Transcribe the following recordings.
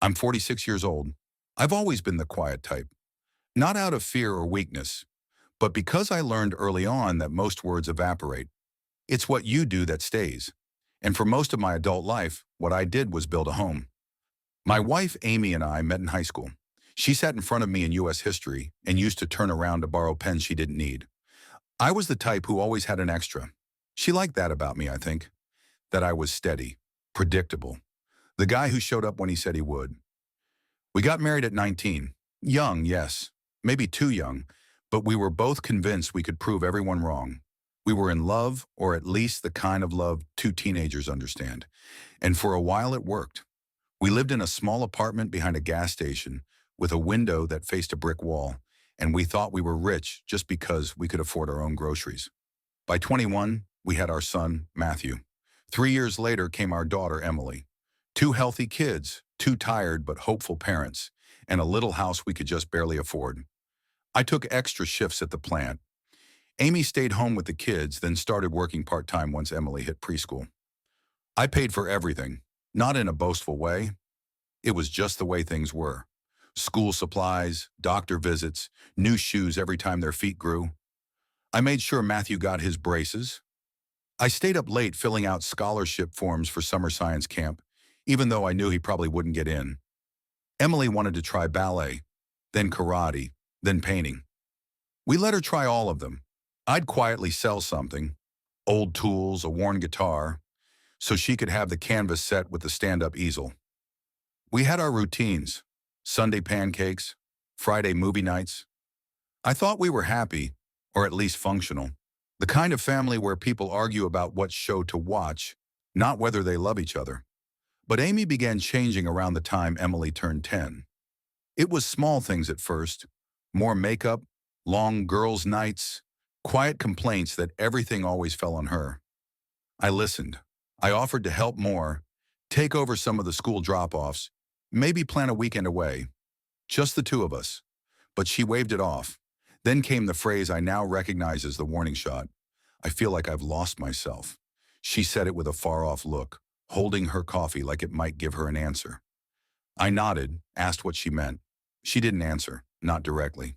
I'm 46 years old. I've always been the quiet type, not out of fear or weakness, but because I learned early on that most words evaporate. It's what you do that stays. And for most of my adult life, what I did was build a home. My wife, Amy, and I met in high school. She sat in front of me in U.S. history and used to turn around to borrow pens she didn't need. I was the type who always had an extra. She liked that about me, I think, that I was steady, predictable, the guy who showed up when he said he would. We got married at 19. Young, yes, maybe too young, but we were both convinced we could prove everyone wrong. We were in love, or at least the kind of love two teenagers understand. And for a while it worked. We lived in a small apartment behind a gas station with a window that faced a brick wall, and we thought we were rich just because we could afford our own groceries. By 21, we had our son, Matthew. 3 years later came our daughter, Emily. Two healthy kids, two tired but hopeful parents, and a little house we could just barely afford. I took extra shifts at the plant. Amy stayed home with the kids, then started working part-time once Emily hit preschool. I paid for everything, not in a boastful way. It was just the way things were. School supplies, doctor visits, new shoes every time their feet grew. I made sure Matthew got his braces. I stayed up late filling out scholarship forms for summer science camp, even though I knew he probably wouldn't get in. Emily wanted to try ballet, then karate, then painting. We let her try all of them. I'd quietly sell something, old tools, a worn guitar, so she could have the canvas set with the stand-up easel. We had our routines, Sunday pancakes, Friday movie nights. I thought we were happy, or at least functional. The kind of family where people argue about what show to watch, not whether they love each other. But Amy began changing around the time Emily turned 10. It was small things at first, more makeup, long girls' nights, quiet complaints that everything always fell on her. I listened. I offered to help more, take over some of the school drop-offs, maybe plan a weekend away. Just the two of us. But she waved it off. Then came the phrase I now recognize as the warning shot. I feel like I've lost myself. She said it with a far-off look, holding her coffee like it might give her an answer. I nodded, asked what she meant. She didn't answer, not directly.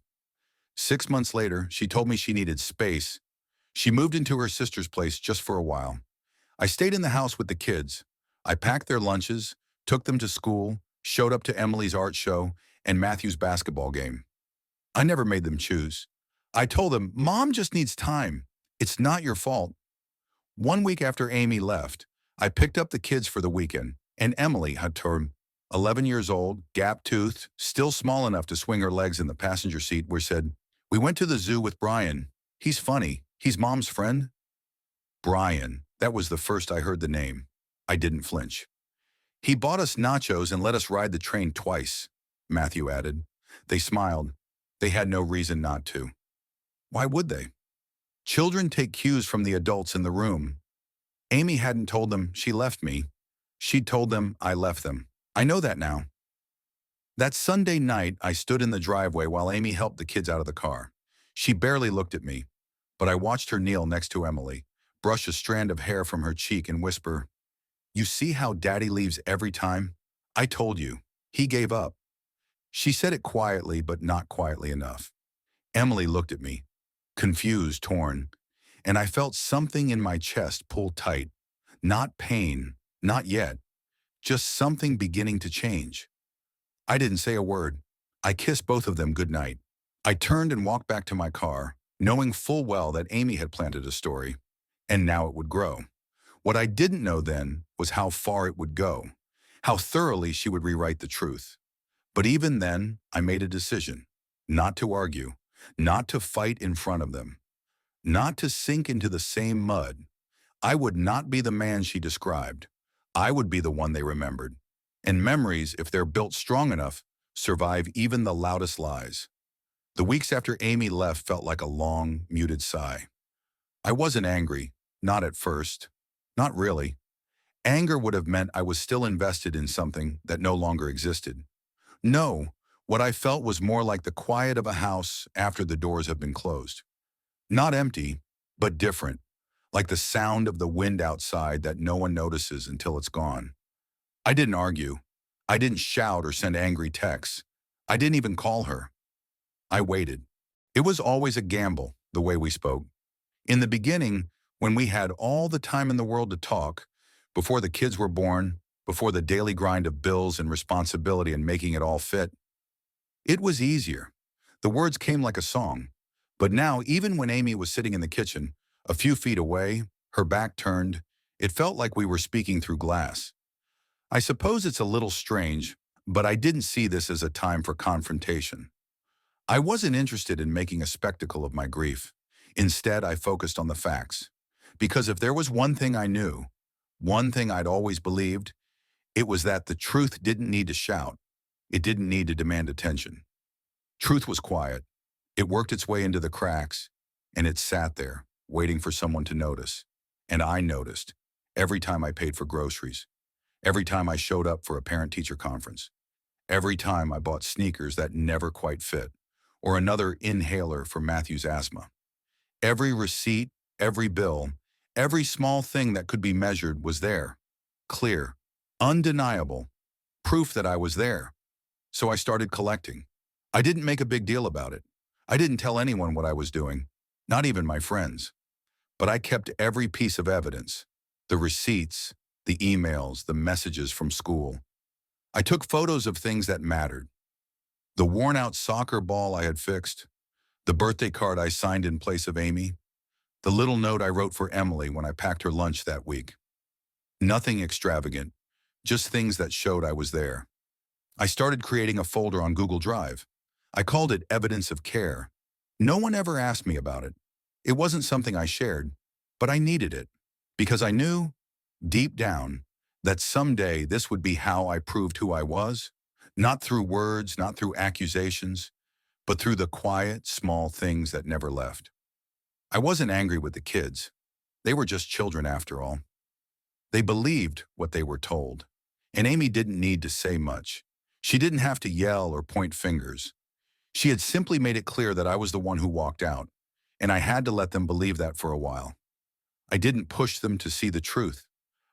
6 months later, she told me she needed space. She moved into her sister's place just for a while. I stayed in the house with the kids. I packed their lunches, took them to school, showed up to Emily's art show and Matthew's basketball game. I never made them choose. I told them, Mom just needs time. It's not your fault. 1 week after Amy left, I picked up the kids for the weekend, and Emily had turned 11 years old, gap-toothed, still small enough to swing her legs in the passenger seat, where said, "We went to the zoo with Brian. He's funny. He's Mom's friend." Brian, that was the first I heard the name. I didn't flinch. "He bought us nachos and let us ride the train twice," Matthew added. They smiled. They had no reason not to. Why would they? Children take cues from the adults in the room. Amy hadn't told them she left me. She'd told them I left them. I know that now. That Sunday night, I stood in the driveway while Amy helped the kids out of the car. She barely looked at me, but I watched her kneel next to Emily, brush a strand of hair from her cheek and whisper, "You see how Daddy leaves every time? I told you. He gave up." She said it quietly, but not quietly enough. Emily looked at me, confused, torn, and I felt something in my chest pull tight. Not pain, not yet, just something beginning to change. I didn't say a word. I kissed both of them goodnight. I turned and walked back to my car, knowing full well that Amy had planted a story, and now it would grow. What I didn't know then was how far it would go, how thoroughly she would rewrite the truth. But even then, I made a decision, not to argue, not to fight in front of them, not to sink into the same mud. I would not be the man she described. I would be the one they remembered. And memories, if they're built strong enough, survive even the loudest lies. The weeks after Amy left felt like a long, muted sigh. I wasn't angry, not at first, not really. Anger would have meant I was still invested in something that no longer existed. No, what I felt was more like the quiet of a house after the doors have been closed. Not empty, but different, like the sound of the wind outside that no one notices until it's gone. I didn't argue. I didn't shout or send angry texts. I didn't even call her. I waited. It was always a gamble, the way we spoke. In the beginning, when we had all the time in the world to talk, before the kids were born, before the daily grind of bills and responsibility and making it all fit, it was easier. The words came like a song. But now, even when Amy was sitting in the kitchen, a few feet away, her back turned, it felt like we were speaking through glass. I suppose it's a little strange, but I didn't see this as a time for confrontation. I wasn't interested in making a spectacle of my grief. Instead, I focused on the facts. Because if there was one thing I knew, one thing I'd always believed, it was that the truth didn't need to shout. It didn't need to demand attention. Truth was quiet. It worked its way into the cracks, and it sat there, waiting for someone to notice. And I noticed, every time I paid for groceries, every time I showed up for a parent-teacher conference, every time I bought sneakers that never quite fit, or another inhaler for Matthew's asthma. Every receipt, every bill, every small thing that could be measured was there, clear, undeniable, proof that I was there. So I started collecting. I didn't make a big deal about it. I didn't tell anyone what I was doing, not even my friends. But I kept every piece of evidence, the receipts, the emails, the messages from school. I took photos of things that mattered. The worn-out soccer ball I had fixed, the birthday card I signed in place of Amy, the little note I wrote for Emily when I packed her lunch that week. Nothing extravagant, just things that showed I was there. I started creating a folder on Google Drive. I called it Evidence of Care. No one ever asked me about it. It wasn't something I shared, but I needed it because I knew, deep down, that someday this would be how I proved who I was, not through words, not through accusations, but through the quiet, small things that never left. I wasn't angry with the kids. They were just children after all. They believed what they were told. And Amy didn't need to say much. She didn't have to yell or point fingers. She had simply made it clear that I was the one who walked out, and I had to let them believe that for a while. I didn't push them to see the truth.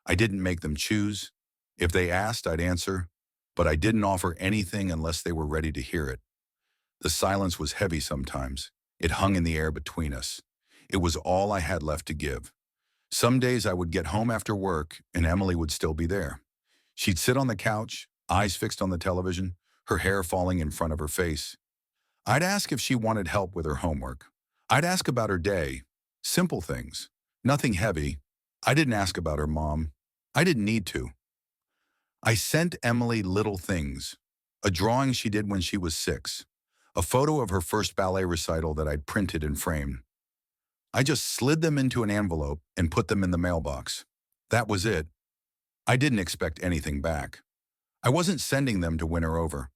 I didn't make them choose. If they asked, I'd answer, but I didn't offer anything unless they were ready to hear it. The silence was heavy sometimes. It hung in the air between us. It was all I had left to give. Some days I would get home after work and Emily would still be there. She'd sit on the couch, eyes fixed on the television, her hair falling in front of her face. I'd ask if she wanted help with her homework. I'd ask about her day, simple things, nothing heavy. I didn't ask about her mom. I didn't need to. I sent Emily little things, a drawing she did when she was 6, a photo of her first ballet recital that I'd printed and framed. I just slid them into an envelope and put them in the mailbox. That was it. I didn't expect anything back. I wasn't sending them to win her over.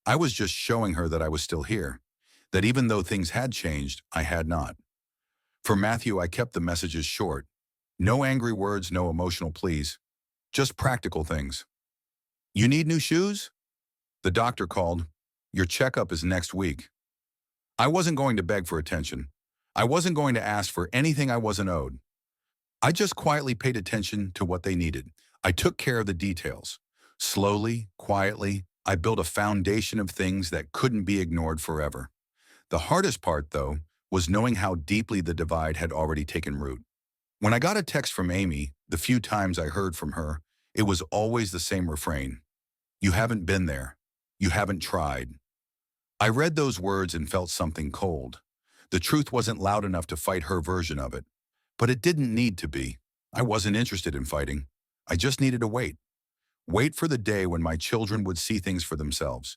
I was just showing her that I was still here, that even though things had changed, I had not. For Matthew, I kept the messages short. No angry words, no emotional pleas, just practical things. You need new shoes? The doctor called. Your checkup is next week. I wasn't going to beg for attention. I wasn't going to ask for anything I wasn't owed. I just quietly paid attention to what they needed. I took care of the details. Slowly, quietly, I built a foundation of things that couldn't be ignored forever. The hardest part, though, was knowing how deeply the divide had already taken root. When I got a text from Amy, the few times I heard from her, it was always the same refrain. You haven't been there. You haven't tried. I read those words and felt something cold. The truth wasn't loud enough to fight her version of it. But it didn't need to be. I wasn't interested in fighting. I just needed to wait. Wait for the day when my children would see things for themselves.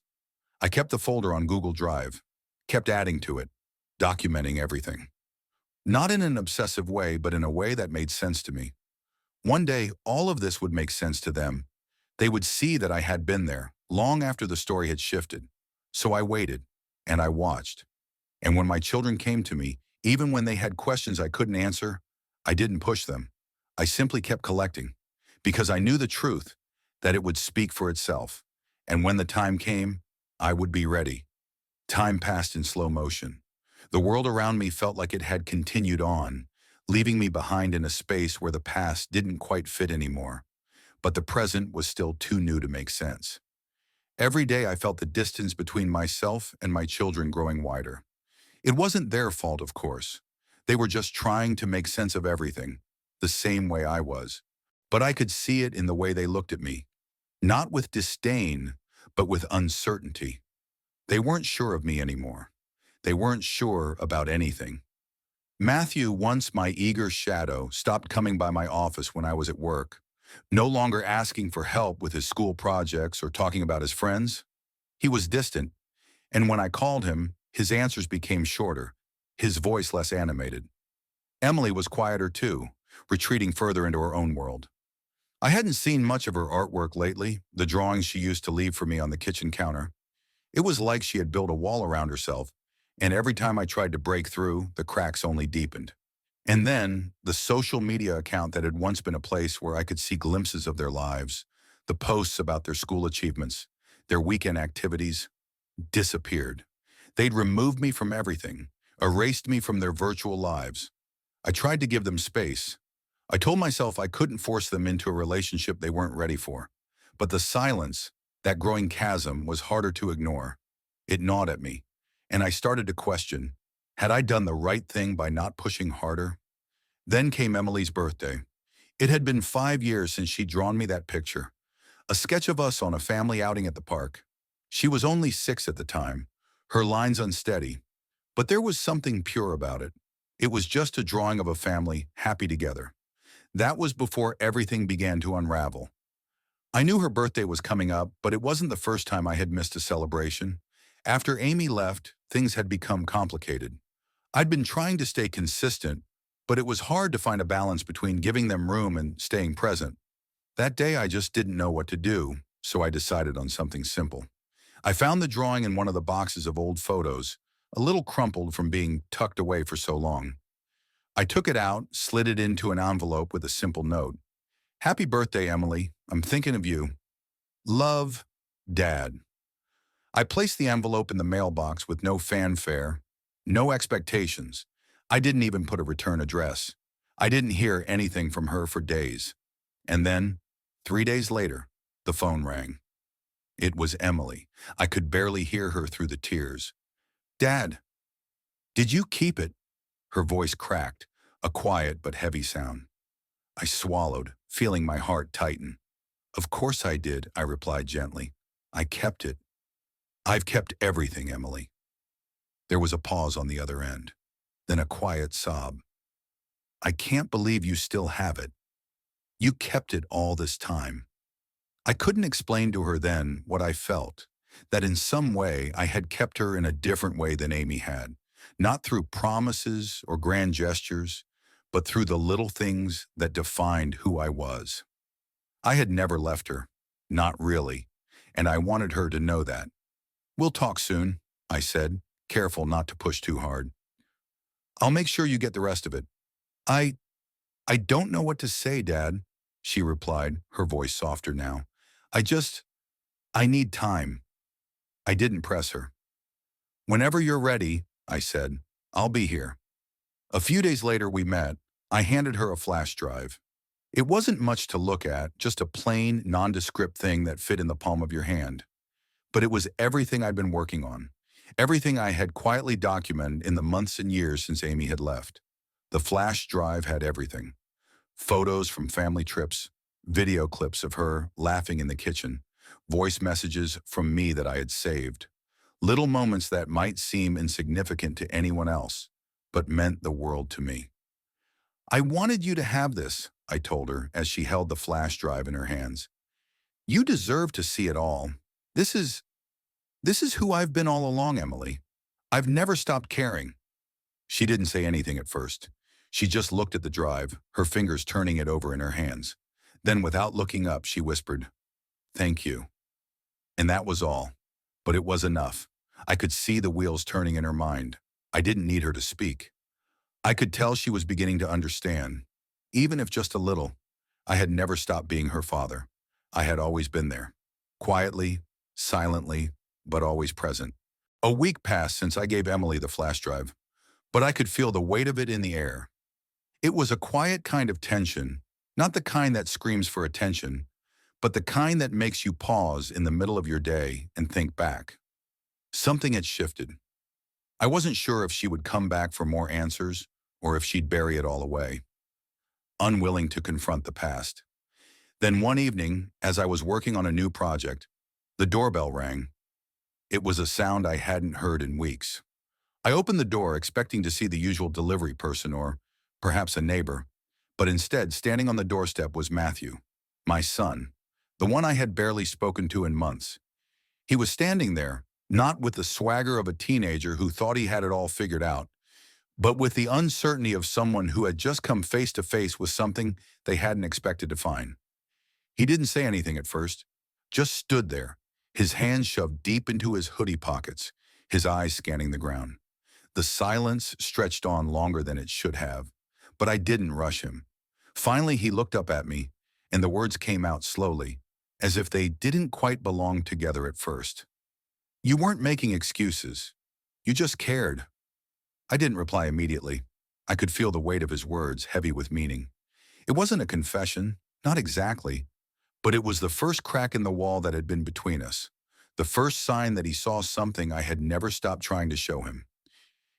I kept the folder on Google Drive, kept adding to it, documenting everything. Not in an obsessive way, but in a way that made sense to me. One day, all of this would make sense to them. They would see that I had been there, long after the story had shifted. So I waited, and I watched. And when my children came to me, even when they had questions I couldn't answer, I didn't push them. I simply kept collecting, because I knew the truth, that it would speak for itself. And when the time came, I would be ready. Time passed in slow motion. The world around me felt like it had continued on, leaving me behind in a space where the past didn't quite fit anymore. But the present was still too new to make sense. Every day I felt the distance between myself and my children growing wider. It wasn't their fault, of course. They were just trying to make sense of everything, the same way I was. But I could see it in the way they looked at me, not with disdain, but with uncertainty. They weren't sure of me anymore. They weren't sure about anything. Matthew, once my eager shadow, stopped coming by my office when I was at work, no longer asking for help with his school projects or talking about his friends. He was distant, and when I called him, his answers became shorter, his voice less animated. Emily was quieter too, retreating further into her own world. I hadn't seen much of her artwork lately, the drawings she used to leave for me on the kitchen counter. It was like she had built a wall around herself, and every time I tried to break through, the cracks only deepened. And then, the social media account that had once been a place where I could see glimpses of their lives, the posts about their school achievements, their weekend activities, disappeared. They'd removed me from everything, erased me from their virtual lives. I tried to give them space. I told myself I couldn't force them into a relationship they weren't ready for. But the silence, that growing chasm, was harder to ignore. It gnawed at me, and I started to question, had I done the right thing by not pushing harder? Then came Emily's birthday. It had been 5 years since she'd drawn me that picture, a sketch of us on a family outing at the park. She was only 6 at the time, her lines unsteady, but there was something pure about it. It was just a drawing of a family happy together. That was before everything began to unravel. I knew her birthday was coming up, but it wasn't the first time I had missed a celebration. After Amy left, things had become complicated. I'd been trying to stay consistent, but it was hard to find a balance between giving them room and staying present. That day I just didn't know what to do, so I decided on something simple. I found the drawing in one of the boxes of old photos, a little crumpled from being tucked away for so long. I took it out, slid it into an envelope with a simple note. "Happy birthday, Emily. I'm thinking of you. Love, Dad." I placed the envelope in the mailbox with no fanfare, no expectations. I didn't even put a return address. I didn't hear anything from her for days. And then, 3 days later, the phone rang. It was Emily. I could barely hear her through the tears. "Dad, did you keep it?" Her voice cracked, a quiet but heavy sound. I swallowed, feeling my heart tighten. "Of course I did," I replied gently. "I kept it. I've kept everything, Emily." There was a pause on the other end, then a quiet sob. "I can't believe you still have it. You kept it all this time." I couldn't explain to her then what I felt, that in some way I had kept her in a different way than Amy had, not through promises or grand gestures, but through the little things that defined who I was. I had never left her, not really, and I wanted her to know that. "We'll talk soon," I said, careful not to push too hard. "I'll make sure you get the rest of it." I, I don't know what to say, Dad," she replied, her voice softer now. I just, I need time." I didn't press her. "Whenever you're ready," I said, "I'll be here." A few days later we met. I handed her a flash drive. It wasn't much to look at, just a plain, nondescript thing that fit in the palm of your hand. But it was everything I'd been working on, everything I had quietly documented in the months and years since Amy had left. The flash drive had everything. Photos from family trips, video clips of her laughing in the kitchen, voice messages from me that I had saved. Little moments that might seem insignificant to anyone else, but meant the world to me. "I wanted you to have this," I told her as she held the flash drive in her hands. "You deserve to see it all. This is, this is who I've been all along, Emily. I've never stopped caring." She didn't say anything at first. She just looked at the drive, her fingers turning it over in her hands. Then, without looking up, she whispered, "Thank you." And that was all. But it was enough. I could see the wheels turning in her mind. I didn't need her to speak. I could tell she was beginning to understand, even if just a little. I had never stopped being her father. I had always been there, quietly, silently, but always present. A week passed since I gave Emily the flash drive, but I could feel the weight of it in the air. It was a quiet kind of tension, not the kind that screams for attention, but the kind that makes you pause in the middle of your day and think back. Something had shifted. I wasn't sure if she would come back for more answers or if she'd bury it all away, unwilling to confront the past. Then one evening, as I was working on a new project, the doorbell rang. It was a sound I hadn't heard in weeks. I opened the door expecting to see the usual delivery person or perhaps a neighbor, but instead, standing on the doorstep was Matthew, my son, the one I had barely spoken to in months. He was standing there, not with the swagger of a teenager who thought he had it all figured out, but with the uncertainty of someone who had just come face to face with something they hadn't expected to find. He didn't say anything at first, just stood there, his hands shoved deep into his hoodie pockets, his eyes scanning the ground. The silence stretched on longer than it should have, but I didn't rush him. Finally, he looked up at me, and the words came out slowly, as if they didn't quite belong together at first. You weren't making excuses. You just cared. I didn't reply immediately. I could feel the weight of his words, heavy with meaning. It wasn't a confession, not exactly, but it was the first crack in the wall that had been between us, the first sign that he saw something I had never stopped trying to show him.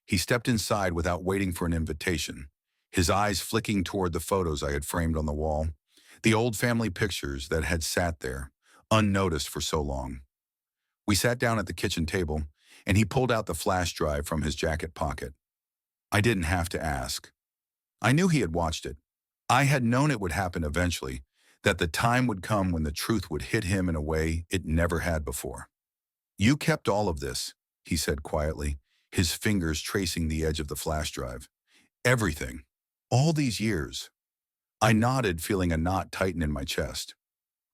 He stepped inside without waiting for an invitation, his eyes flicking toward the photos I had framed on the wall, the old family pictures that had sat there, unnoticed for so long. We sat down at the kitchen table, and he pulled out the flash drive from his jacket pocket. I didn't have to ask. I knew he had watched it. I had known it would happen eventually, that the time would come when the truth would hit him in a way it never had before. You kept all of this, he said quietly, his fingers tracing the edge of the flash drive. Everything. All these years. I nodded, feeling a knot tighten in my chest.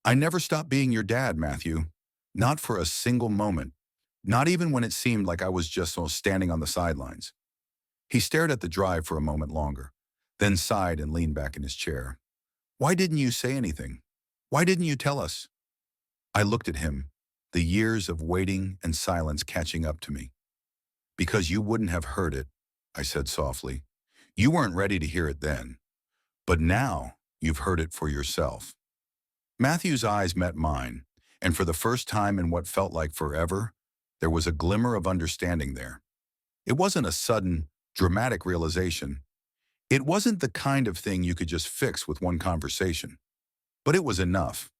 I never stopped being your dad, Matthew. Not for a single moment. Not even when it seemed like I was just standing on the sidelines. He stared at the drive for a moment longer, then sighed and leaned back in his chair. Why didn't you say anything? Why didn't you tell us? I looked at him, the years of waiting and silence catching up to me. Because you wouldn't have heard it, I said softly. You weren't ready to hear it then. But now you've heard it for yourself. Matthew's eyes met mine, and for the first time in what felt like forever, there was a glimmer of understanding there. It wasn't a sudden, dramatic realization. It wasn't the kind of thing you could just fix with one conversation. But it was enough.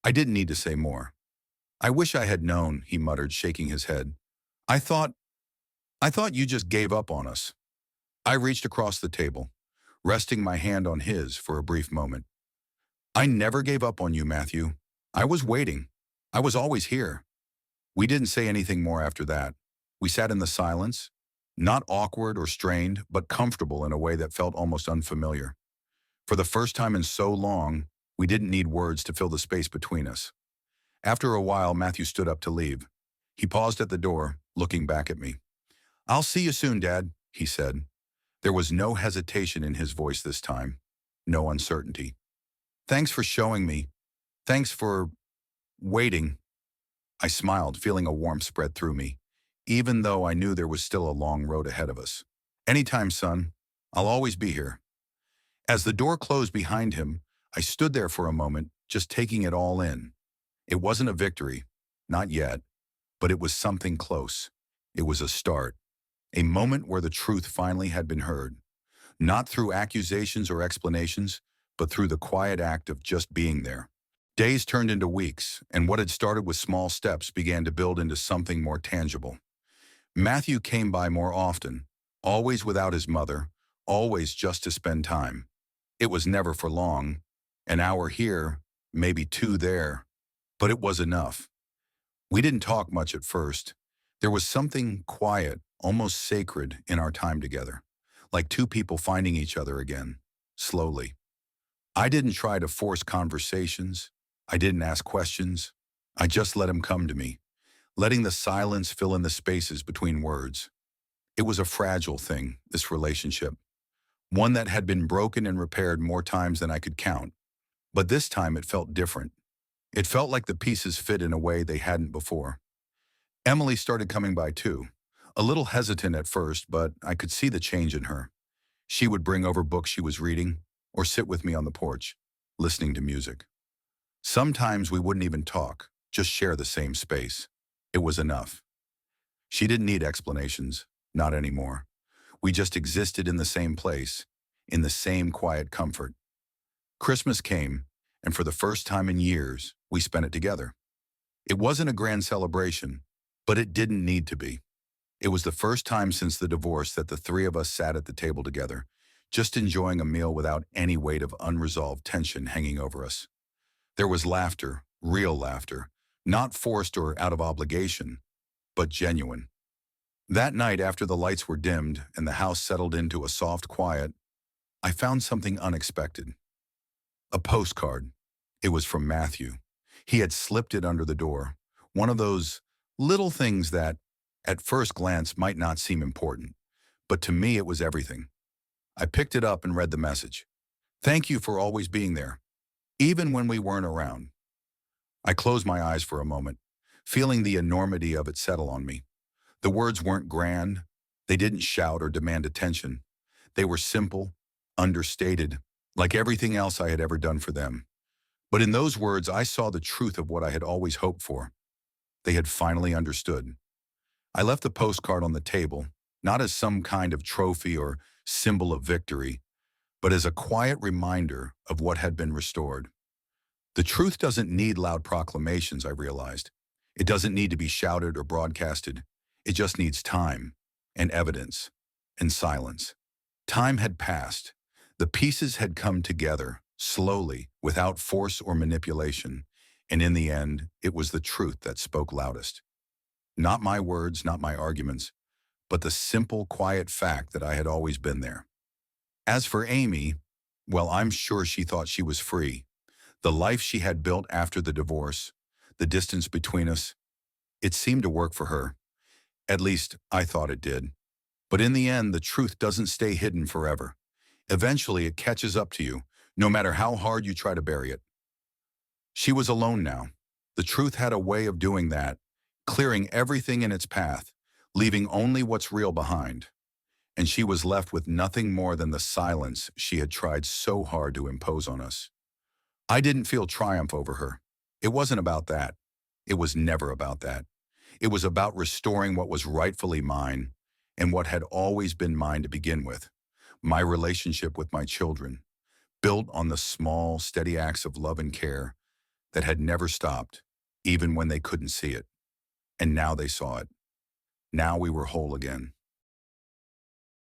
I didn't need to say more. I wish I had known, he muttered, shaking his head. I thought you just gave up on us. I reached across the table, resting my hand on his for a brief moment. I never gave up on you, Matthew. I was waiting. I was always here. We didn't say anything more after that. We sat in the silence, not awkward or strained, but comfortable in a way that felt almost unfamiliar. For the first time in so long, we didn't need words to fill the space between us. After a while, Matthew stood up to leave. He paused at the door, looking back at me. I'll see you soon, Dad, he said. There was no hesitation in his voice this time, no uncertainty. Thanks for showing me. Thanks for waiting. I smiled, feeling a warmth spread through me, even though I knew there was still a long road ahead of us. Anytime, son. I'll always be here. As the door closed behind him, I stood there for a moment, just taking it all in. It wasn't a victory, not yet, but it was something close. It was a start, a moment where the truth finally had been heard, not through accusations or explanations, but through the quiet act of just being there. Days turned into weeks, and what had started with small steps began to build into something more tangible. Matthew came by more often, always without his mother, always just to spend time. It was never for long, an hour here, maybe two there, but it was enough. We didn't talk much at first. There was something quiet, almost sacred in our time together, like two people finding each other again, slowly. I didn't try to force conversations. I didn't ask questions. I just let him come to me, letting the silence fill in the spaces between words. It was a fragile thing, this relationship, one that had been broken and repaired more times than I could count. But this time it felt different. It felt like the pieces fit in a way they hadn't before. Emily started coming by too, a little hesitant at first, but I could see the change in her. She would bring over books she was reading, or sit with me on the porch, listening to music. Sometimes we wouldn't even talk, just share the same space. It was enough. She didn't need explanations, not anymore. We just existed in the same place, in the same quiet comfort. Christmas came, and for the first time in years, we spent it together. It wasn't a grand celebration, but it didn't need to be. It was the first time since the divorce that the three of us sat at the table together, just enjoying a meal without any weight of unresolved tension hanging over us. There was laughter, real laughter, not forced or out of obligation, but genuine. That night, after the lights were dimmed and the house settled into a soft quiet, I found something unexpected. A postcard. It was from Matthew. He had slipped it under the door. One of those little things that, at first glance, might not seem important. But to me, it was everything. I picked it up and read the message. Thank you for always being there, even when we weren't around. I closed my eyes for a moment, feeling the enormity of it settle on me. The words weren't grand. They didn't shout or demand attention. They were simple, understated, like everything else I had ever done for them. But in those words, I saw the truth of what I had always hoped for. They had finally understood. I left the postcard on the table, not as some kind of trophy or symbol of victory, but as a quiet reminder of what had been restored. The truth doesn't need loud proclamations, I realized. It doesn't need to be shouted or broadcasted. It just needs time and evidence and silence. Time had passed. The pieces had come together, slowly, without force or manipulation, and in the end, it was the truth that spoke loudest. Not my words, not my arguments, but the simple, quiet fact that I had always been there. As for Amy, well, I'm sure she thought she was free. The life she had built after the divorce, the distance between us, it seemed to work for her. At least, I thought it did. But in the end, the truth doesn't stay hidden forever. Eventually, it catches up to you, no matter how hard you try to bury it. She was alone now. The truth had a way of doing that, clearing everything in its path, leaving only what's real behind. And she was left with nothing more than the silence she had tried so hard to impose on us. I didn't feel triumph over her. It wasn't about that. It was never about that. It was about restoring what was rightfully mine and what had always been mine to begin with. My relationship with my children, built on the small, steady acts of love and care that had never stopped, even when they couldn't see it. And now they saw it. Now we were whole again.